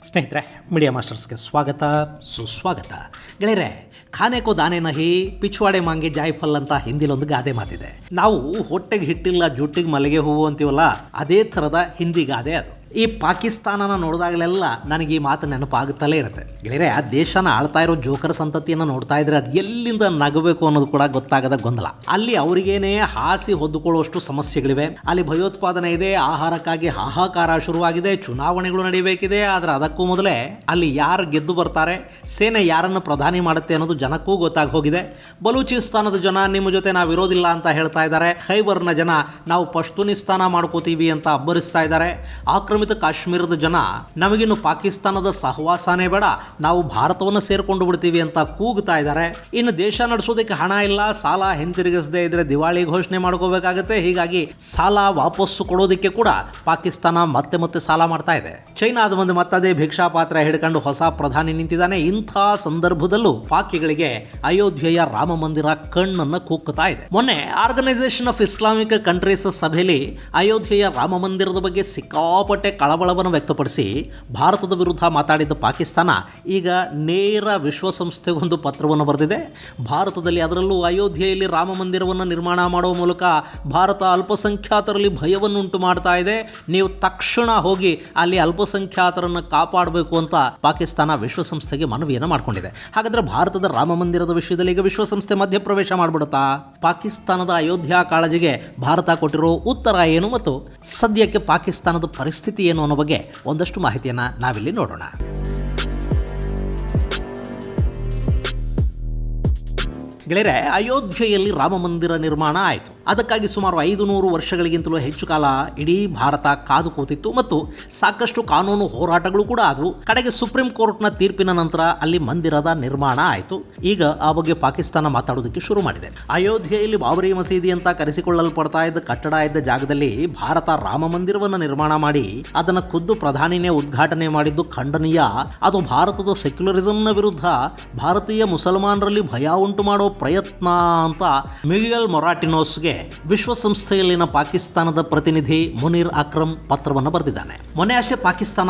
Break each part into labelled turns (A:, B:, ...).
A: ಸ್ನೇಹಿತರೆ, ಮೀಡಿಯಾ ಮಾಸ್ಟರ್ಸ್ಗೆ ಸ್ವಾಗತ ಸುಸ್ವಾಗತ. ಗೆಳೆಯರೆ, ಖಾನೆ ಕೋ ದಾನೆ ನಹಿ ಪಿಚ್ವಾಡೆ ಮಾಂಗೆ ಜಾಯ್ಫಲ್ ಅಂತ ಹಿಂದಿಲೊಂದು ಗಾದೆ ಮಾತಿದೆ. ನಾವು ಹೊಟ್ಟೆಗೆ ಹಿಟ್ಟಿಲ್ಲ ಜುಟ್ಟಿಗೆ ಮಲ್ಲಿಗೆ ಹೂವು ಅಂತೀವಲ್ಲ, ಅದೇ ಥರದ ಹಿಂದಿ ಗಾದೆ ಅದು. ಈ ಪಾಕಿಸ್ತಾನನ ನೋಡಿದಾಗಲೆಲ್ಲ ನನಗೆ ಈ ಮಾತು ನೆನಪಾಗುತ್ತಲೇ ಇರುತ್ತೆ. ಗೆಳೆಯರೆ, ಆ ದೇಶನ ಆಳ್ತಾ ಇರೋ ಜೋಕರ್ ಸಂತತಿಯನ್ನು ನೋಡ್ತಾ ಇದ್ರೆ ಅದು ಎಲ್ಲಿಂದ ನಗಬೇಕು ಅನ್ನೋದು ಕೂಡ ಗೊತ್ತಾಗದ ಗೊಂದಲ. ಅಲ್ಲಿ ಅವರಿಗೇನೆ ಹಾಸಿ ಹೊದ್ದುಕೊಳ್ಳುವಷ್ಟು ಸಮಸ್ಯೆಗಳಿವೆ. ಅಲ್ಲಿ ಭಯೋತ್ಪಾದನೆ ಇದೆ, ಆಹಾರಕ್ಕಾಗಿ ಹಾಹಾಕಾರ ಶುರುವಾಗಿದೆ, ಚುನಾವಣೆಗಳು ನಡೆಯಬೇಕಿದೆ. ಆದರೆ ಅದಕ್ಕೂ ಮೊದಲೇ ಅಲ್ಲಿ ಯಾರು ಗೆದ್ದು ಬರ್ತಾರೆ, ಸೇನೆ ಯಾರನ್ನು ಪ್ರಧಾನಿ ಮಾಡುತ್ತೆ ಅನ್ನೋದು ಜನಕ್ಕೂ ಗೊತ್ತಾಗಿ ಹೋಗಿದೆ. ಬಲೂಚಿಸ್ತಾನದ ಜನ ನಿಮ್ಮ ಜೊತೆ ನಾವು ಇರೋದಿಲ್ಲ ಅಂತ ಹೇಳ್ತಾ ಇದ್ದಾರೆ. ಖೈಬರ್ನ ಜನ ನಾವು ಪಶ್ತೂನಿಸ್ತಾನ ಮಾಡ್ಕೋತೀವಿ ಅಂತ ಅಬ್ಬರಿಸ್ತಾ ಇದ್ದಾರೆ. ಆಕ್ರಮಿತ ಕಾಶ್ಮೀರದ ಜನ ನಮಗಿನ್ನು ಪಾಕಿಸ್ತಾನದ ಸಹವಾಸನೇ ಬೇಡ, ನಾವು ಭಾರತವನ್ನು ಸೇರ್ಕೊಂಡು ಬಿಡ್ತೀವಿ ಅಂತ ಕೂಗ್ತಾ ಇದ್ದಾರೆ. ಇನ್ನು ದೇಶ ನಡೆಸೋದಕ್ಕೆ ಹಣ ಇಲ್ಲ, ಸಾಲ ಹಿಂತಿರುಗಿಸದೇ ಇದ್ರೆ ದಿವಾಳಿ ಘೋಷಣೆ ಮಾಡ್ಕೋಬೇಕಾಗತ್ತೆ. ಹೀಗಾಗಿ ಸಾಲ ವಾಪಸ್ಸು ಕೊಡೋದಕ್ಕೆ ಕೂಡ ಪಾಕಿಸ್ತಾನ ಮತ್ತೆ ಮತ್ತೆ ಸಾಲ ಮಾಡ್ತಾ ಇದೆ. ಚೈನಾದ ಮುಂದೆ ಮತ್ತದೇ ಭಿಕ್ಷಾ ಪಾತ್ರ ಹಿಡ್ಕೊಂಡು ಹೊಸ ಪ್ರಧಾನಿ ನಿಂತಿದ್ದಾನೆ. ಇಂಥ ಸಂದರ್ಭದಲ್ಲೂ ಪಾಕಿಗಳಿಗೆ ಅಯೋಧ್ಯೆಯ ರಾಮ ಮಂದಿರ ಕಣ್ಣನ್ನು ಕುಕ್ಕುತ್ತಾ ಇದೆ. ಮೊನ್ನೆ ಆರ್ಗನೈಸೇಷನ್ ಆಫ್ ಇಸ್ಲಾಮಿಕ್ ಕಂಟ್ರೀಸ್ ಸಭೆಯಲ್ಲಿ ಅಯೋಧ್ಯೆಯ ರಾಮ ಮಂದಿರದ ಬಗ್ಗೆ ಸಿಕ್ಕಾಪಟ್ಟೆ ಕಳವಳವನ್ನು ವ್ಯಕ್ತಪಡಿಸಿ ಭಾರತದ ವಿರುದ್ಧ ಮಾತಾಡಿದ್ದ ಪಾಕಿಸ್ತಾನ ಈಗ ನೇರ ವಿಶ್ವಸಂಸ್ಥೆಗೊಂದು ಪತ್ರವನ್ನು ಬರೆದಿದೆ. ಭಾರತದಲ್ಲಿ, ಅದರಲ್ಲೂ ಅಯೋಧ್ಯೆಯಲ್ಲಿ ರಾಮ ಮಂದಿರವನ್ನು ನಿರ್ಮಾಣ ಮಾಡುವ ಮೂಲಕ ಭಾರತ ಅಲ್ಪಸಂಖ್ಯಾತರಲ್ಲಿ ಭಯವನ್ನು ಉಂಟು ಮಾಡ್ತಾ ಇದೆ. ನೀವು ತಕ್ಷಣ ಹೋಗಿ ಅಲ್ಲಿ ಅಲ್ಪಸಂಖ್ಯಾತರನ್ನು ಕಾಪಾಡಬೇಕು ಅಂತ ಪಾಕಿಸ್ತಾನ ವಿಶ್ವಸಂಸ್ಥೆಗೆ ಮನವಿಯನ್ನು ಮಾಡಿಕೊಂಡಿದೆ. ಹಾಗಾದರೆ ಭಾರತದ ರಾಮ ಮಂದಿರದ ವಿಷಯದಲ್ಲಿ ಈಗ ವಿಶ್ವಸಂಸ್ಥೆ ಮಧ್ಯಪ್ರವೇಶ ಮಾಡಿಬಿಡುತ್ತಾ? ಪಾಕಿಸ್ತಾನದ ಅಯೋಧ್ಯ ಕಾಳಜಿಗೆ ಭಾರತ ಕೊಟ್ಟಿರೋ ಉತ್ತರ ಏನು ಮತ್ತು ಸದ್ಯಕ್ಕೆ ಪಾಕಿಸ್ತಾನದ ಪರಿಸ್ಥಿತಿ ಏನು ಅನ್ನೋ ಬಗ್ಗೆ ಒಂದಷ್ಟು ಮಾಹಿತಿಯನ್ನು ನಾವಿಲ್ಲಿ ನೋಡೋಣ. ಗೆಳೆಯರೆ, ಅಯೋಧ್ಯೆಯಲ್ಲಿ ರಾಮ ಮಂದಿರ ನಿರ್ಮಾಣ ಆಯಿತು. ಅದಕ್ಕಾಗಿ ಸುಮಾರು 500 ವರ್ಷಗಳಿಗಿಂತಲೂ ಹೆಚ್ಚು ಕಾಲ ಇಡೀ ಭಾರತ ಕಾದು ಕೂತಿತ್ತು ಮತ್ತು ಸಾಕಷ್ಟು ಕಾನೂನು ಹೋರಾಟಗಳು ಕೂಡ ಆದವು. ಕಡೆಗೆ ಸುಪ್ರೀಂ ಕೋರ್ಟ್ನ ತೀರ್ಪಿನ ನಂತರ ಅಲ್ಲಿ ಮಂದಿರದ ನಿರ್ಮಾಣ ಆಯಿತು. ಈಗ ಆ ಬಗ್ಗೆ ಪಾಕಿಸ್ತಾನ ಮಾತಾಡೋದಕ್ಕೆ ಶುರು ಮಾಡಿದೆ. ಅಯೋಧ್ಯೆಯಲ್ಲಿ ಬಾಬರಿ ಮಸೀದಿ ಅಂತ ಕರೆಸಿಕೊಳ್ಳಲ್ಪಡ್ತಾ ಇದ್ದ ಕಟ್ಟಡ ಇದ್ದ ಜಾಗದಲ್ಲಿ ಭಾರತ ರಾಮ ಮಂದಿರವನ್ನು ನಿರ್ಮಾಣ ಮಾಡಿ ಅದನ್ನು ಖುದ್ದು ಪ್ರಧಾನಿನೇ ಉದ್ಘಾಟನೆ ಮಾಡಿದ್ದು ಖಂಡನೀಯ. ಅದು ಭಾರತದ ಸೆಕ್ಯುಲರಿಸಂನ ವಿರುದ್ಧ ಭಾರತೀಯ ಮುಸಲ್ಮಾನರಲ್ಲಿ ಭಯ ಉಂಟು ಮಾಡೋ ಪ್ರಯತ್ನ ಅಂತ ಮಿಗೆಲ್ ಮೊರಾಟಿನೋಸ್ಗೆ ವಿಶ್ವಸಂಸ್ಥೆಯಲ್ಲಿನ ಪಾಕಿಸ್ತಾನದ ಪ್ರತಿನಿಧಿ ಮುನೀರ್ ಅಕ್ರಮ್ ಪತ್ರವನ್ನು ಬರೆದಿದ್ದಾನೆ. ಮೊನ್ನೆ ಅಷ್ಟೇ ಪಾಕಿಸ್ತಾನ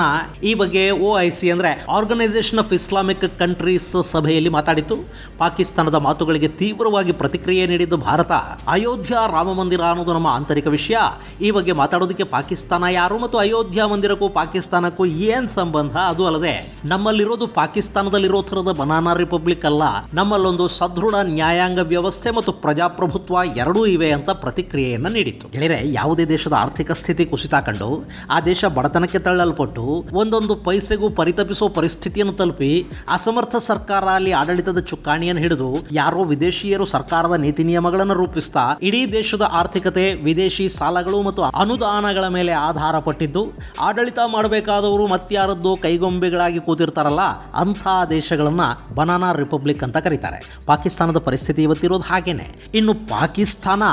A: ಈ ಬಗ್ಗೆ OIC ಅಂದ್ರೆ ಆರ್ಗನೈಸೇಷನ್ ಆಫ್ ಇಸ್ಲಾಮಿಕ್ ಕಂಟ್ರೀಸ್ ಸಭೆಯಲ್ಲಿ ಮಾತಾಡಿತ್ತು. ಪಾಕಿಸ್ತಾನದ ಮಾತುಗಳಿಗೆ ತೀವ್ರವಾಗಿ ಪ್ರತಿಕ್ರಿಯೆ ನೀಡಿದ್ದು ಭಾರತ, ಅಯೋಧ್ಯ ರಾಮ ಮಂದಿರ ಅನ್ನೋದು ನಮ್ಮ ಆಂತರಿಕ ವಿಷಯ. ಈ ಬಗ್ಗೆ ಮಾತಾಡೋದಕ್ಕೆ ಪಾಕಿಸ್ತಾನ ಯಾರು ಮತ್ತು ಅಯೋಧ್ಯ ಮಂದಿರಕ್ಕೂ ಪಾಕಿಸ್ತಾನಕ್ಕೂ ಏನ್ ಸಂಬಂಧ? ಅದು ಅಲ್ಲದೆ ನಮ್ಮಲ್ಲಿರೋದು ಪಾಕಿಸ್ತಾನದಲ್ಲಿರೋ ಥರದ ಬನಾನಾ ರಿಪಬ್ಲಿಕ್ ಅಲ್ಲ, ನಮ್ಮಲ್ಲೊಂದು ಸದೃಢ ನ್ಯಾಯಾಂಗ ವ್ಯವಸ್ಥೆ ಮತ್ತು ಪ್ರಜಾಪ್ರಭುತ್ವ ಎರಡೂ ಇವೆ ಅಂತ ಪ್ರತಿಕ್ರಿಯೆಯನ್ನು ನೀಡಿತ್ತು. ಗೆಳೆಯರೆ, ಯಾವುದೇ ದೇಶದ ಆರ್ಥಿಕ ಸ್ಥಿತಿ ಕುಸಿತ ಕಂಡು ಆ ದೇಶ ಬಡತನಕ್ಕೆ ತಳ್ಳಲ್ಪಟ್ಟು ಒಂದೊಂದು ಪೈಸೆಗೂ ಪರಿತಪಿಸೋ ಪರಿಸ್ಥಿತಿಯನ್ನು ತಲುಪಿ ಅಸಮರ್ಥ ಸರ್ಕಾರ ಅಲ್ಲಿ ಆಡಳಿತದ ಚುಕ್ಕಾಣಿಯನ್ನು ಹಿಡಿದು ಯಾರೋ ವಿದೇಶಿಯರು ಸರ್ಕಾರದ ನೀತಿ ನಿಯಮಗಳನ್ನು ರೂಪಿಸ್ತಾ ಇಡೀ ದೇಶದ ಆರ್ಥಿಕತೆ ವಿದೇಶಿ ಸಾಲಗಳು ಮತ್ತು ಅನುದಾನಗಳ ಮೇಲೆ ಆಧಾರ ಪಟ್ಟಿದ್ದು ಆಡಳಿತ ಮಾಡಬೇಕಾದವರು ಮತ್ಯಾರದ್ದು ಕೈಗೊಂಬೆಗಳಾಗಿ ಕೂತಿರ್ತಾರಲ್ಲ, ಅಂಥ ದೇಶಗಳನ್ನ ಬನಾನಾ ರಿಪಬ್ಲಿಕ್ ಅಂತ ಕರೀತಾರೆ. ಪಾಕಿಸ್ತಾನದ ಪರಿಸ್ಥಿತಿ ಇವತ್ತಿರೋದು ಹಾಗೇನೆ. ಇನ್ನು ಪಾಕಿಸ್ತಾನ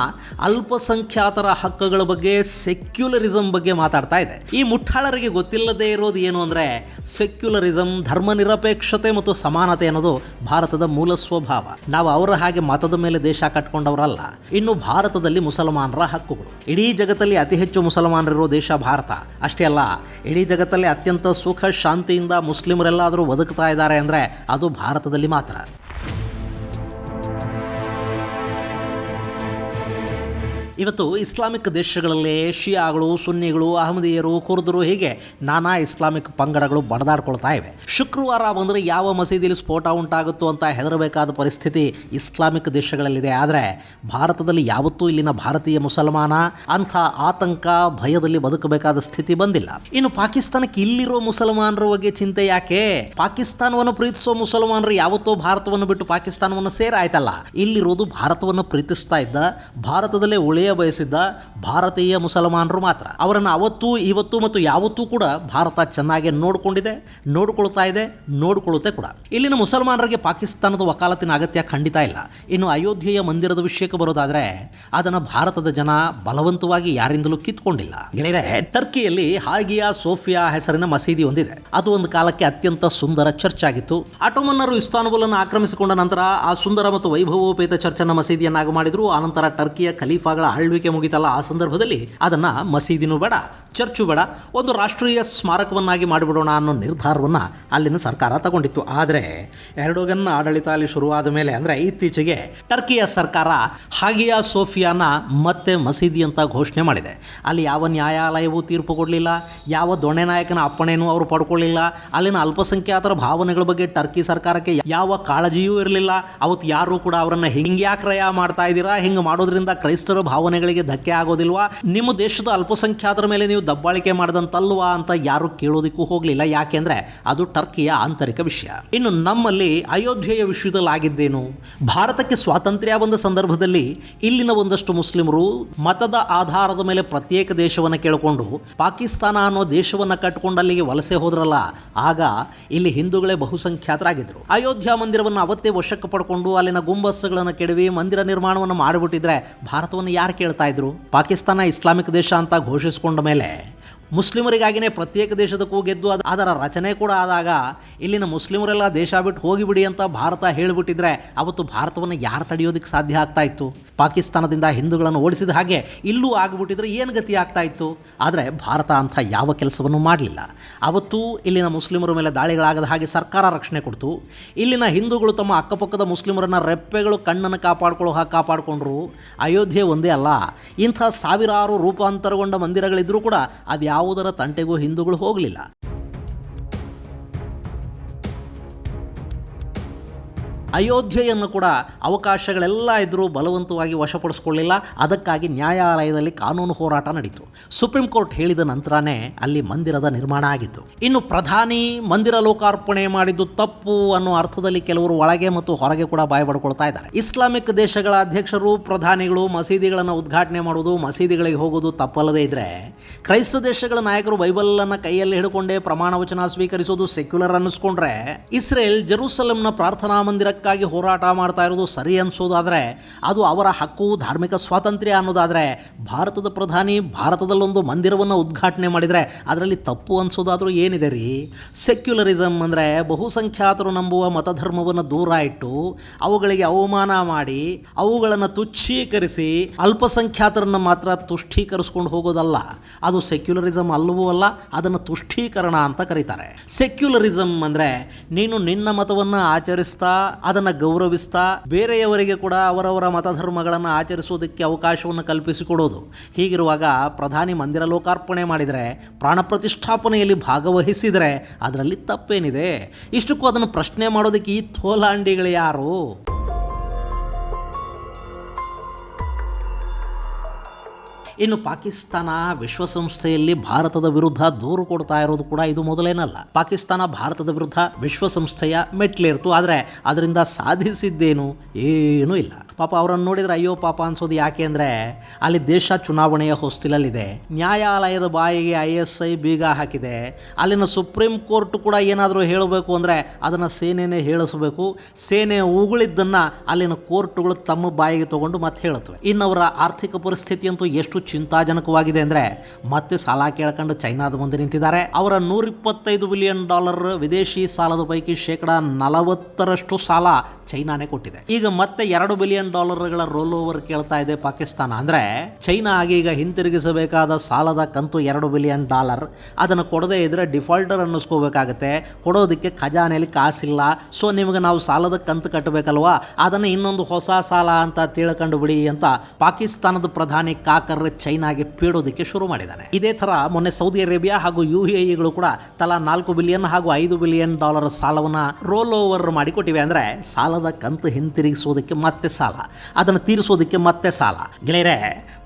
A: ಅಲ್ಪಸಂಖ್ಯಾತರ ಹಕ್ಕುಗಳ ಬಗ್ಗೆ, ಸೆಕ್ಯುಲರಿಸಂ ಬಗ್ಗೆ ಮಾತಾಡ್ತಾ ಇದೆ. ಈ ಮುಠಾಳರಿಗೆ ಗೊತ್ತಿಲ್ಲದೆ ಇರೋದು ಏನು ಅಂದ್ರೆ, ಸೆಕ್ಯುಲರಿಸಂ, ಧರ್ಮ ನಿರಪೇಕ್ಷತೆ ಮತ್ತು ಸಮಾನತೆ ಅನ್ನೋದು ಭಾರತದ ಮೂಲ ಸ್ವಭಾವ. ನಾವು ಅವರ ಹಾಗೆ ಮತದ ಮೇಲೆ ದೇಶ ಕಟ್ಕೊಂಡವರಲ್ಲ. ಇನ್ನು ಭಾರತದಲ್ಲಿ ಮುಸಲ್ಮಾನರ ಹಕ್ಕುಗಳು, ಇಡೀ ಜಗತ್ತಲ್ಲಿ ಅತಿ ಹೆಚ್ಚು ಮುಸಲ್ಮಾನರಿರೋ ದೇಶ ಭಾರತ. ಅಷ್ಟೇ ಅಲ್ಲ, ಇಡೀ ಜಗತ್ತಲ್ಲಿ ಅತ್ಯಂತ ಸುಖ ಶಾಂತಿಯಿಂದ ಮುಸ್ಲಿಮರೆಲ್ಲಾದರೂ ಬದುಕ್ತಾ ಇದ್ದಾರೆ ಅಂದ್ರೆ ಅದು ಭಾರತದಲ್ಲಿ ಮಾತ್ರ. ಇವತ್ತು ಇಸ್ಲಾಮಿಕ್ ದೇಶಗಳಲ್ಲಿ ಶಿಯಾಗಳು, ಸುನ್ನಿಗಳು, ಅಹಮದಿಯರು, ಕುರ್ದರು ಹೀಗೆ ನಾನಾ ಇಸ್ಲಾಮಿಕ್ ಪಂಗಡಗಳು ಬಡದಾಡ್ಕೊಳ್ತಾ ಇವೆ. ಶುಕ್ರವಾರ ಬಂದರೆ ಯಾವ ಮಸೀದಿಯಲ್ಲಿ ಸ್ಫೋಟ ಉಂಟಾಗುತ್ತೋ ಅಂತ ಹೆದರಬೇಕಾದ ಪರಿಸ್ಥಿತಿ ಇಸ್ಲಾಮಿಕ್ ದೇಶಗಳಲ್ಲಿದೆ. ಆದರೆ ಭಾರತದಲ್ಲಿ ಯಾವತ್ತೂ ಇಲ್ಲಿನ ಭಾರತೀಯ ಮುಸಲ್ಮಾನ ಅಂಥ ಆತಂಕ, ಭಯದಲ್ಲಿ ಬದುಕಬೇಕಾದ ಸ್ಥಿತಿ ಬಂದಿಲ್ಲ. ಇನ್ನು ಪಾಕಿಸ್ತಾನಕ್ಕೆ ಇಲ್ಲಿರೋ ಮುಸಲ್ಮಾನರ ಬಗ್ಗೆ ಚಿಂತೆ ಯಾಕೆ? ಪಾಕಿಸ್ತಾನವನ್ನು ಪ್ರೀತಿಸೋ ಮುಸಲ್ಮಾನರು ಯಾವತ್ತೋ ಭಾರತವನ್ನು ಬಿಟ್ಟು ಪಾಕಿಸ್ತಾನವನ್ನು ಸೇರಾಯ್ತಲ್ಲ. ಇಲ್ಲಿರೋದು ಭಾರತವನ್ನು ಪ್ರೀತಿಸ್ತಾ ಇದ್ದ, ಭಾರತದಲ್ಲೇ ಬಯಸಿದ್ದ ಭಾರತೀಯ ಮುಸಲ್ಮಾನರು ಮಾತ್ರ. ಅವರನ್ನು ಅವತ್ತು, ಇವತ್ತು ಮತ್ತು ಯಾವತ್ತೂ ಕೂಡ ಭಾರತ ಚೆನ್ನಾಗಿ ನೋಡಿಕೊಂಡಿದೆ, ನೋಡ್ಕೊಳ್ತಾ ಇದೆ, ನೋಡ್ಕೊಳ್ಳುತ್ತೆ ಕೂಡ. ಇಲ್ಲಿನ ಮುಸಲ್ಮಾನರಿಗೆ ಪಾಕಿಸ್ತಾನದ ವಕಾಲತಿನ ಅಗತ್ಯ ಖಂಡಿತ ಇಲ್ಲ. ಇನ್ನು ಅಯೋಧ್ಯೆಯ ಮಂದಿರದ ವಿಷಯಕ್ಕೆ ಬರೋದಾದ್ರೆ ಅದನ್ನು ಭಾರತದ ಜನ ಬಲವಂತವಾಗಿ ಯಾರಿಂದಲೂ ಕಿತ್ಕೊಂಡಿಲ್ಲ. ಗೆಳೆಯರೆ, ಟರ್ಕಿಯಲ್ಲಿ ಹಾಗಿಯಾ ಸೋಫಿಯಾ ಹೆಸರಿನ ಮಸೀದಿ ಹೊಂದಿದೆ. ಅದು ಒಂದು ಕಾಲಕ್ಕೆ ಅತ್ಯಂತ ಸುಂದರ ಚರ್ಚ್ ಆಗಿತ್ತು. ಆಟೋಮನ್ನರು ಇಸ್ತಾನ್ಬುಲ್ ಅನ್ನು ಆಕ್ರಮಿಸಿಕೊಂಡ ನಂತರ ಆ ಸುಂದರ ಮತ್ತು ವೈಭವೋಪೇತ ಚರ್ಚನ್ನ ಮಸೀದಿಯನ್ನಾಗಿ ಮಾಡಿದ್ರು. ಆನಂತರ ಟರ್ಕಿಯ ಖಲೀಫಾಗಳ ಆಳ್ವಿಕೆ ಮುಗಿತಲ್ಲ ಆ ಸಂದರ್ಭದಲ್ಲಿ ಅದನ್ನು ಮಸೀದಿನೂ ಬೇಡ, ಚರ್ಚು ಬೇಡ, ಒಂದು ರಾಷ್ಟ್ರೀಯ ಸ್ಮಾರಕವನ್ನಾಗಿ ಮಾಡಿಬಿಡೋಣ ಅನ್ನೋ ನಿರ್ಧಾರವನ್ನು ಅಲ್ಲಿನ ಸರ್ಕಾರ ತಗೊಂಡಿತ್ತು. ಆದರೆ ಎರ್ಡೋಗನ್ ಆಡಳಿತ ಅಲ್ಲಿ ಶುರುವಾದ ಮೇಲೆ ಅಂದರೆ ಇತ್ತೀಚೆಗೆ ಟರ್ಕಿಯ ಸರ್ಕಾರ ಹಾಗಿಯಾ ಸೋಫಿಯಾನ ಮತ್ತೆ ಮಸೀದಿ ಅಂತ ಘೋಷಣೆ ಮಾಡಿದೆ. ಅಲ್ಲಿ ಯಾವ ನ್ಯಾಯಾಲಯವೂ ತೀರ್ಪು ಕೊಡಲಿಲ್ಲ, ಯಾವ ದೊಣ್ಣೆ ನಾಯಕನ ಅಪ್ಪಣೆನೂ ಅವರು ಪಡ್ಕೊಳ್ಳಿಲ್ಲ. ಅಲ್ಲಿನ ಅಲ್ಪಸಂಖ್ಯಾತರ ಭಾವನೆಗಳ ಬಗ್ಗೆ ಟರ್ಕಿ ಸರ್ಕಾರಕ್ಕೆ ಯಾವ ಕಾಳಜಿಯೂ ಇರಲಿಲ್ಲ. ಅವತ್ತು ಯಾರೂ ಕೂಡ ಅವರನ್ನು ಹಿಂಗ್ಯಾಕೆ ರಯ ಮಾಡ್ತಾ ಇದ್ದೀರಾ, ಹಿಂಗೆ ಮಾಡೋದ್ರಿಂದ ಕ್ರೈಸ್ತರ ಭಾವನೆಗಳಿಗೆ ಧಕ್ಕೆ ಆಗೋದಿಲ್ವಾ, ನಿಮ್ಮ ದೇಶದ ಅಲ್ಪಸಂಖ್ಯಾತರ ಮೇಲೆ ನೀವು ದಬ್ಬಾಳಿಕೆ ಮಾಡಿದಂತಲ್ವಾ ಅಂತ ಯಾರು ಕೇಳೋದಕ್ಕೂ ಹೋಗಲಿಲ್ಲ. ಯಾಕೆಂದರೆ ಅದು ಟರ್ಕಿಯ ಆಂತರಿಕ ವಿಷಯ. ಇನ್ನು ನಮ್ಮಲ್ಲಿ ಅಯೋಧ್ಯೆಯ ವಿಷಯದಲ್ಲಿ ಆಗಿದ್ದೇನು, ಭಾರತಕ್ಕೆ ಸ್ವಾತಂತ್ರ್ಯ ಬಂದ ಸಂದರ್ಭದಲ್ಲಿ ಇಲ್ಲಿನ ಒಂದಷ್ಟು ಮುಸ್ಲಿಮರು ಮತದ ಆಧಾರದ ಮೇಲೆ ಪ್ರತ್ಯೇಕ ದೇಶವನ್ನು ಕೇಳಿಕೊಂಡು ಪಾಕಿಸ್ತಾನ ಅನ್ನೋ ದೇಶವನ್ನು ಕಟ್ಟಿಕೊಂಡು ಅಲ್ಲಿಗೆ ವಲಸೆ ಹೋದ್ರಲ್ಲ, ಆಗ ಇಲ್ಲಿ ಹಿಂದೂಗಳೇ ಬಹುಸಂಖ್ಯಾತರಾಗಿದ್ದರು. ಅಯೋಧ್ಯ ಮಂದಿರವನ್ನು ಅವತ್ತೇ ವಶಕ್ಕೆ ಪಡ್ಕೊಂಡು ಅಲ್ಲಿನ ಗುಂಬಸ್ಗಳನ್ನು ಕೆಡವಿ ಮಂದಿರ ನಿರ್ಮಾಣವನ್ನು ಮಾಡಿಬಿಟ್ಟಿದ್ರೆ ಭಾರತವನ್ನು ಯಾರು ಕೇಳ್ತಾ ಇದ್ರು? ಪಾಕಿಸ್ತಾನ ಇಸ್ಲಾಮಿಕ್ ದೇಶ ಅಂತ ಘೋಷಿಸಿಕೊಂಡ ಮೇಲೆ ಮುಸ್ಲಿಮರಿಗಾಗಿಯೇ ಪ್ರತ್ಯೇಕ ದೇಶದ ಕೂಗೆದ್ದು ಅದರ ರಚನೆ ಕೂಡ ಆದಾಗ ಇಲ್ಲಿನ ಮುಸ್ಲಿಮರೆಲ್ಲ ದೇಶ ಬಿಟ್ಟು ಹೋಗಿಬಿಡಿ ಅಂತ ಭಾರತ ಹೇಳಿಬಿಟ್ಟಿದ್ರೆ ಅವತ್ತು ಭಾರತವನ್ನು ಯಾರು ತಡೆಯೋದಕ್ಕೆ ಸಾಧ್ಯ ಆಗ್ತಾ ಇತ್ತು? ಪಾಕಿಸ್ತಾನದಿಂದ ಹಿಂದೂಗಳನ್ನು ಓಡಿಸಿದ ಹಾಗೆ ಇಲ್ಲೂ ಆಗಿಬಿಟ್ಟಿದ್ರೆ ಏನು ಗತಿ ಆಗ್ತಾ ಇತ್ತು? ಆದರೆ ಭಾರತ ಅಂಥ ಯಾವ ಕೆಲಸವನ್ನು ಮಾಡಲಿಲ್ಲ. ಅವತ್ತು ಇಲ್ಲಿನ ಮುಸ್ಲಿಮರ ಮೇಲೆ ದಾಳಿಗಳಾಗದ ಹಾಗೆ ಸರ್ಕಾರ ರಕ್ಷಣೆ ಕೊಡ್ತು. ಇಲ್ಲಿನ ಹಿಂದೂಗಳು ತಮ್ಮ ಅಕ್ಕಪಕ್ಕದ ಮುಸ್ಲಿಮರನ್ನ ರೆಪ್ಪೆಗಳು ಕಣ್ಣನ್ನು ಕಾಪಾಡ್ಕೊಳ್ಳೋ ಹಾಗೆ ಕಾಪಾಡಿಕೊಂಡ್ರು. ಅಯೋಧ್ಯೆ ಒಂದೇ ಅಲ್ಲ, ಇಂಥ ಸಾವಿರಾರು ರೂಪಾಂತರಗೊಂಡ ಮಂದಿರಗಳಿದ್ರೂ ಕೂಡ ಅದು ಯಾವುದರ ತಂಟೆಗೂ ಹಿಂದೂಗಳು ಹೋಗಲಿಲ್ಲ. ಅಯೋಧ್ಯೆಯನ್ನು ಕೂಡ ಅವಕಾಶಗಳೆಲ್ಲ ಇದ್ದರೂ ಬಲವಂತವಾಗಿ ವಶಪಡಿಸ್ಕೊಳ್ಳಿಲ್ಲ. ಅದಕ್ಕಾಗಿ ನ್ಯಾಯಾಲಯದಲ್ಲಿ ಕಾನೂನು ಹೋರಾಟ ನಡೀತು. ಸುಪ್ರೀಂ ಕೋರ್ಟ್ ಹೇಳಿದ ನಂತರನೇ ಅಲ್ಲಿ ಮಂದಿರದ ನಿರ್ಮಾಣ ಆಗಿತ್ತು. ಇನ್ನು ಪ್ರಧಾನಿ ಮಂದಿರ ಲೋಕಾರ್ಪಣೆ ಮಾಡಿದ್ದು ತಪ್ಪು ಅನ್ನೋ ಅರ್ಥದಲ್ಲಿ ಕೆಲವರು ಒಳಗೆ ಮತ್ತು ಹೊರಗೆ ಕೂಡ ಬಾಯಿ ಪಡ್ಕೊಳ್ತಾ ಇದ್ದಾರೆ. ಇಸ್ಲಾಮಿಕ್ ದೇಶಗಳ ಅಧ್ಯಕ್ಷರು, ಪ್ರಧಾನಿಗಳು ಮಸೀದಿಗಳನ್ನು ಉದ್ಘಾಟನೆ ಮಾಡುವುದು, ಮಸೀದಿಗಳಿಗೆ ಹೋಗೋದು ತಪ್ಪಲ್ಲದೇ ಇದ್ರೆ, ಕ್ರೈಸ್ತ ದೇಶಗಳ ನಾಯಕರು ಬೈಬಲನ್ನು ಕೈಯಲ್ಲಿ ಹಿಡ್ಕೊಂಡೇ ಪ್ರಮಾಣ ವಚನ ಸ್ವೀಕರಿಸೋದು ಸೆಕ್ಯುಲರ್ ಅನ್ನಿಸ್ಕೊಂಡ್ರೆ, ಇಸ್ರೇಲ್ ಜೆರೂಸಲೆಂನ ಪ್ರಾರ್ಥನಾ ಮಂದಿರಕ್ಕೆ ಹೋರಾಟ ಮಾಡ್ತಾ ಇರೋದು ಸರಿ ಅನ್ಸೋದಾದ್ರೆ, ಅದು ಅವರ ಹಕ್ಕು, ಧಾರ್ಮಿಕ ಸ್ವಾತಂತ್ರ್ಯ ಅನ್ನೋದಾದ್ರೆ, ಭಾರತದ ಪ್ರಧಾನಿ ಭಾರತದಲ್ಲೊಂದು ಮಂದಿರವನ್ನು ಉದ್ಘಾಟನೆ ಮಾಡಿದರೆ ಅದರಲ್ಲಿ ತಪ್ಪು ಅನ್ಸೋದಾದ್ರೂ ಏನಿದೆ ರೀ? ಸೆಕ್ಯುಲರಿಸಮ್ ಅಂದರೆ ಬಹುಸಂಖ್ಯಾತರು ನಂಬುವ ಮತಧರ್ಮವನ್ನು ದೂರ ಇಟ್ಟು ಅವುಗಳಿಗೆ ಅವಮಾನ ಮಾಡಿ ಅವುಗಳನ್ನು ತುಚ್ಛೀಕರಿಸಿ ಅಲ್ಪಸಂಖ್ಯಾತರನ್ನು ಮಾತ್ರ ತುಷ್ಟೀಕರಿಸ್ಕೊಂಡು ಹೋಗೋದಲ್ಲ. ಅದು ಸೆಕ್ಯುಲರಿಸಮ್ ಅಲ್ಲವೂ ಅಲ್ಲ, ಅದನ್ನು ತುಷ್ಟೀಕರಣ ಅಂತ ಕರೀತಾರೆ. ಸೆಕ್ಯುಲರಿಸಮ್ ಅಂದರೆ ನೀನು ನಿನ್ನ ಮತವನ್ನು ಆಚರಿಸ್ತಾ ಅದನ್ನು ಗೌರವಿಸ್ತಾ ಬೇರೆಯವರಿಗೆ ಕೂಡ ಅವರವರ ಮತಧರ್ಮಗಳನ್ನು ಆಚರಿಸುವುದಕ್ಕೆ ಅವಕಾಶವನ್ನು ಕಲ್ಪಿಸಿಕೊಡೋದು. ಹೀಗಿರುವಾಗ ಪ್ರಧಾನಿ ಮಂದಿರ ಲೋಕಾರ್ಪಣೆ ಮಾಡಿದರೆ, ಪ್ರಾಣ ಪ್ರತಿಷ್ಠಾಪನೆಯಲ್ಲಿ ಭಾಗವಹಿಸಿದರೆ ಅದರಲ್ಲಿ ತಪ್ಪೇನಿದೆ? ಇಷ್ಟಕ್ಕೂ ಅದನ್ನು ಪ್ರಶ್ನೆ ಮಾಡೋದಕ್ಕೆ ಈ ಥೋಲಾಂಡಿಗಳು ಯಾರು? ಇನ್ನು ಪಾಕಿಸ್ತಾನ ವಿಶ್ವಸಂಸ್ಥೆಯಲ್ಲಿ ಭಾರತದ ವಿರುದ್ಧ ದೂರು ಕೊಡ್ತಾ ಇರೋದು ಕೂಡ ಇದು ಮೊದಲೇನಲ್ಲ. ಪಾಕಿಸ್ತಾನ ಭಾರತದ ವಿರುದ್ಧ ವಿಶ್ವಸಂಸ್ಥೆಯ ಮೆಟ್ಲೇರ್ತು, ಆದರೆ ಅದರಿಂದ ಸಾಧಿಸಿದ್ದೇನು? ಏನೂ ಇಲ್ಲ. ಪಾಪ ಅವರನ್ನು ನೋಡಿದರೆ ಅಯ್ಯೋ ಪಾಪ ಅನ್ಸೋದು. ಯಾಕೆ ಅಂದರೆ ಅಲ್ಲಿ ದೇಶ ಚುನಾವಣೆಯ ಹೊಸ್ತಿಲಲ್ಲಿದೆ, ನ್ಯಾಯಾಲಯದ ಬಾಯಿಗೆ ISI ಬೀಗ ಹಾಕಿದೆ, ಅಲ್ಲಿನ ಸುಪ್ರೀಂ ಕೋರ್ಟ್ ಕೂಡ ಏನಾದರೂ ಹೇಳಬೇಕು ಅಂದರೆ ಅದನ್ನು ಸೇನೆನೇ ಹೇಳಿಸಬೇಕು. ಸೇನೆ ಉಗುಳಿದ್ದನ್ನು ಅಲ್ಲಿನ ಕೋರ್ಟ್ಗಳು ತಮ್ಮ ಬಾಯಿಗೆ ತಗೊಂಡು ಮತ್ತೆ ಹೇಳುತ್ತವೆ. ಇನ್ನವರ ಆರ್ಥಿಕ ಪರಿಸ್ಥಿತಿ ಅಂತೂ ಎಷ್ಟು ಚಿಂತಾಜನಕವಾಗಿದೆ ಅಂದರೆ, ಮತ್ತೆ ಸಾಲ ಕೇಳ್ಕೊಂಡು ಚೈನಾದ ಮುಂದೆ ನಿಂತಿದ್ದಾರೆ. ಅವರ $125 ಬಿಲಿಯನ್ ವಿದೇಶಿ ಸಾಲದ ಪೈಕಿ 40% ಸಾಲ ಚೈನಾನೇ ಕೊಟ್ಟಿದೆ. ಈಗ ಮತ್ತೆ $2 ಬಿಲಿಯನ್ ರೋಲ್ ಓವರ್ ಕೇಳ್ತಾ ಇದೆ ಪಾಕಿಸ್ತಾನ. ಅಂದರೆ ಚೈನಾ ಆಗೀಗ ಹಿಂತಿರುಗಿಸಬೇಕಾದ ಸಾಲದ ಕಂತು $2 ಬಿಲಿಯನ್. ಅದನ್ನು ಕೊಡದೇ ಇದ್ರೆ ಡಿಫಾಲ್ಟರ್ ಅನ್ನಿಸ್ಕೋಬೇಕಾಗತ್ತೆ. ಕೊಡೋದಕ್ಕೆ ಖಜಾನೆಯಲ್ಲಿ ಕಾಸಿಲ್ಲ. ಸೊ ನಿಮಗೆ ನಾವು ಸಾಲದ ಕಂತು ಕಟ್ಟಬೇಕಲ್ವಾ, ಅದನ್ನು ಇನ್ನೊಂದು ಹೊಸ ಸಾಲ ಅಂತ ತಿಳ್ಕೊಂಡು ಬಿಡಿ ಅಂತ ಪಾಕಿಸ್ತಾನದ ಪ್ರಧಾನಿ ಕಾಕರ್ ಚೈನಾಗೆ ಪೀಡೋದಕ್ಕೆ ಶುರು ಮಾಡಿದ್ದಾನೆ. ಇದೇ ಥರ ಮೊನ್ನೆ ಸೌದಿ ಅರೇಬಿಯಾ ಹಾಗೂ UAEಗಳು ಕೂಡ ತಲಾ $4 ಬಿಲಿಯನ್ ಹಾಗೂ $5 ಬಿಲಿಯನ್ ಸಾಲವನ್ನು ರೋಲ್ ಓವರ್ ಮಾಡಿಕೊಟ್ಟಿವೆ. ಅಂದರೆ ಸಾಲದ ಕಂತು ಹಿಂತಿರುಗಿಸೋದಕ್ಕೆ ಮತ್ತೆ ಸಾಲ, ಅದನ್ನು ತೀರಿಸೋದಕ್ಕೆ ಮತ್ತೆ ಸಾಲ. ಗೆಳೆಯರೆ,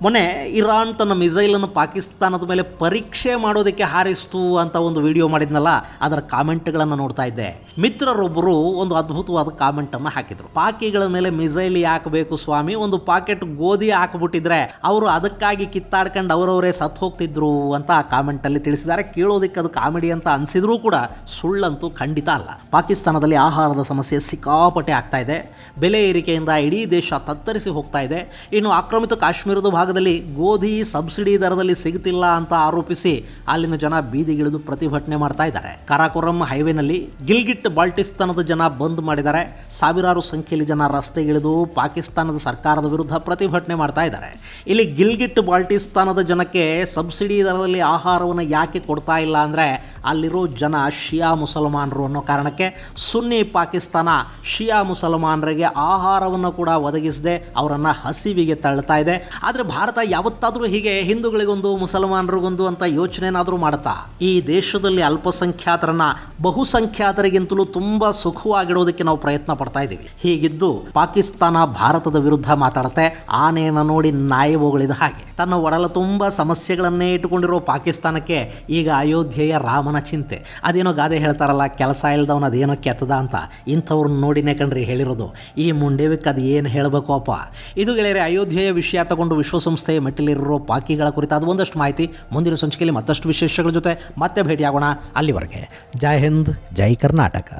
A: ಮೊನ್ನೆ ಇರಾನ್ ತನ್ನ ಮಿಸೈಲನ್ನು ಪಾಕಿಸ್ತಾನದ ಮೇಲೆ ಪರೀಕ್ಷೆ ಮಾಡೋದಕ್ಕೆ ಹಾರಿಸ್ತು ಅಂತ ಒಂದು ವಿಡಿಯೋ ಮಾಡಿದ್ನಲ್ಲ, ಅದರ ಕಾಮೆಂಟ್ಗಳನ್ನು ನೋಡ್ತಾ ಇದ್ದೆ. ಮಿತ್ರರೊಬ್ಬರು ಒಂದು ಅದ್ಭುತವಾದ ಕಾಮೆಂಟನ್ನು ಹಾಕಿದರು. ಪಾಕಿಗಳ ಮೇಲೆ ಮಿಸೈಲ್ ಯಾಕೆ ಬೇಕು ಸ್ವಾಮಿ, ಒಂದು ಪಾಕೆಟ್ ಗೋಧಿ ಹಾಕಿಬಿಟ್ಟಿದ್ರೆ ಅವರು ಅದಕ್ಕಾಗಿ ಕಿತ್ತಾಡ್ಕೊಂಡು ಅವರವರೇ ಸತ್ತು ಹೋಗ್ತಿದ್ರು ಅಂತ ಆ ಕಾಮೆಂಟಲ್ಲಿ ತಿಳಿಸಿದ್ದಾರೆ. ಕೇಳೋದಕ್ಕೆ ಅದು ಕಾಮಿಡಿ ಅಂತ ಅನಿಸಿದ್ರೂ ಕೂಡ ಸುಳ್ಳಂತೂ ಖಂಡಿತ ಅಲ್ಲ. ಪಾಕಿಸ್ತಾನದಲ್ಲಿ ಆಹಾರದ ಸಮಸ್ಯೆ ಸಿಕ್ಕಾಪಟ್ಟೆ ಆಗ್ತಾ ಇದೆ. ಬೆಲೆ ಏರಿಕೆಯಿಂದ ಇಡೀ ದೇಶ ತತ್ತರಿಸಿ ಹೋಗ್ತಾ ಇದೆ. ಇನ್ನು ಆಕ್ರಮಿತ ಕಾಶ್ಮೀರದ ಭಾಗ ಭಾಗದಲ್ಲಿ ಗೋಧಿ ಸಬ್ಸಿಡಿ ದರದಲ್ಲಿ ಸಿಗುತ್ತಿಲ್ಲ ಅಂತ ಆರೋಪಿಸಿ ಅಲ್ಲಿನ ಜನ ಬೀದಿಗಿಳಿದು ಪ್ರತಿಭಟನೆ ಮಾಡ್ತಾ ಇದ್ದಾರೆ. ಕಾರಾಕೋರಂ ಹೈವೇನಲ್ಲಿ ಗಿಲ್ಗಿಟ್ ಬಾಲ್ಟಿಸ್ತಾನದ ಜನ ಬಂದ್ ಮಾಡಿದ್ದಾರೆ. ಸಾವಿರಾರು ಸಂಖ್ಯೆಯಲ್ಲಿ ಜನ ರಸ್ತೆಗಿಳಿದು ಪಾಕಿಸ್ತಾನದ ಸರ್ಕಾರದ ವಿರುದ್ಧ ಪ್ರತಿಭಟನೆ ಮಾಡ್ತಾ ಇದ್ದಾರೆ. ಇಲ್ಲಿ ಗಿಲ್ಗಿಟ್ ಬಾಲ್ಟಿಸ್ತಾನದ ಜನಕ್ಕೆ ಸಬ್ಸಿಡಿ ದರದಲ್ಲಿ ಆಹಾರವನ್ನು ಯಾಕೆ ಕೊಡ್ತಾ ಇಲ್ಲ ಅಂದರೆ ಅಲ್ಲಿರೋ ಜನ ಶಿಯಾ ಮುಸಲ್ಮಾನರು ಅನ್ನೋ ಕಾರಣಕ್ಕೆ ಸುನ್ನಿ ಪಾಕಿಸ್ತಾನ ಶಿಯಾ ಮುಸಲ್ಮಾನರಿಗೆ ಆಹಾರವನ್ನು ಕೂಡ ಒದಗಿಸದೆ ಅವರನ್ನು ಹಸಿವಿಗೆ ತಳ್ಳುತ್ತಾ ಇದೆ. ಆದರೆ ಭಾರತ ಯಾವತ್ತಾದರೂ ಹೀಗೆ ಹಿಂದೂಗಳಿಗೊಂದು ಮುಸಲ್ಮಾನರಿಗೊಂದು ಅಂತ ಯೋಚನೆನಾದರೂ ಮಾಡುತ್ತಾ ಈ ದೇಶದಲ್ಲಿ ಅಲ್ಪಸಂಖ್ಯಾತರನ್ನ ಬಹುಸಂಖ್ಯಾತರಿಗಿಂತಲೂ ತುಂಬ ಸುಖವಾಗಿಡೋದಕ್ಕೆ ನಾವು ಪ್ರಯತ್ನ ಪಡ್ತಾ ಇದ್ದೀವಿ. ಹೀಗಿದ್ದು ಪಾಕಿಸ್ತಾನ ಭಾರತದ ವಿರುದ್ಧ ಮಾತಾಡುತ್ತೆ. ಆನೆಯನ್ನು ನೋಡಿ ನಾಯಿ ಹೋಗಳಿದ ಹಾಗೆ ತನ್ನ ಒಡಲ ತುಂಬ ಸಮಸ್ಯೆಗಳನ್ನೇ ಇಟ್ಟುಕೊಂಡಿರೋ ಪಾಕಿಸ್ತಾನಕ್ಕೆ ಈಗ ಅಯೋಧ್ಯೆಯ ರಾಮನ ಚಿಂತೆ. ಅದೇನೋ ಗಾದೆ ಹೇಳ್ತಾರಲ್ಲ, ಕೆಲಸ ಇಲ್ದವನು ಅದೇನೋ ಕೆತ್ತದ ಅಂತ. ಇಂಥವ್ರನ್ನ ನೋಡಿನೇ ಕಣ್ರಿ ಹೇಳಿರೋದು. ಈ ಮುಂಡೇವಿಕ್ಕೆ ಅದು ಏನು ಹೇಳಬೇಕು ಅಪ್ಪ. ಇದು ಗೆಳೆಯರೆ ಅಯೋಧ್ಯೆಯ ವಿಷಯ ತಗೊಂಡು ವಿಶ್ವಸಂಸ್ಥೆಯ ಮೆಟ್ಟಿಲಿರೋ ಪಾಕಿಗಳ ಕುರಿತಾದ ಒಂದಷ್ಟು ಮಾಹಿತಿ. ಮುಂದಿನ ಸಂಚಿಕೆಯಲ್ಲಿ ಮತ್ತಷ್ಟು ವಿಶೇಷಗಳ ಜೊತೆ ಮತ್ತೆ ಭೇಟಿಯಾಗೋಣ. ಅಲ್ಲಿವರೆಗೆ ಜೈ ಹಿಂದ್, ಜೈ ಕರ್ನಾಟಕ.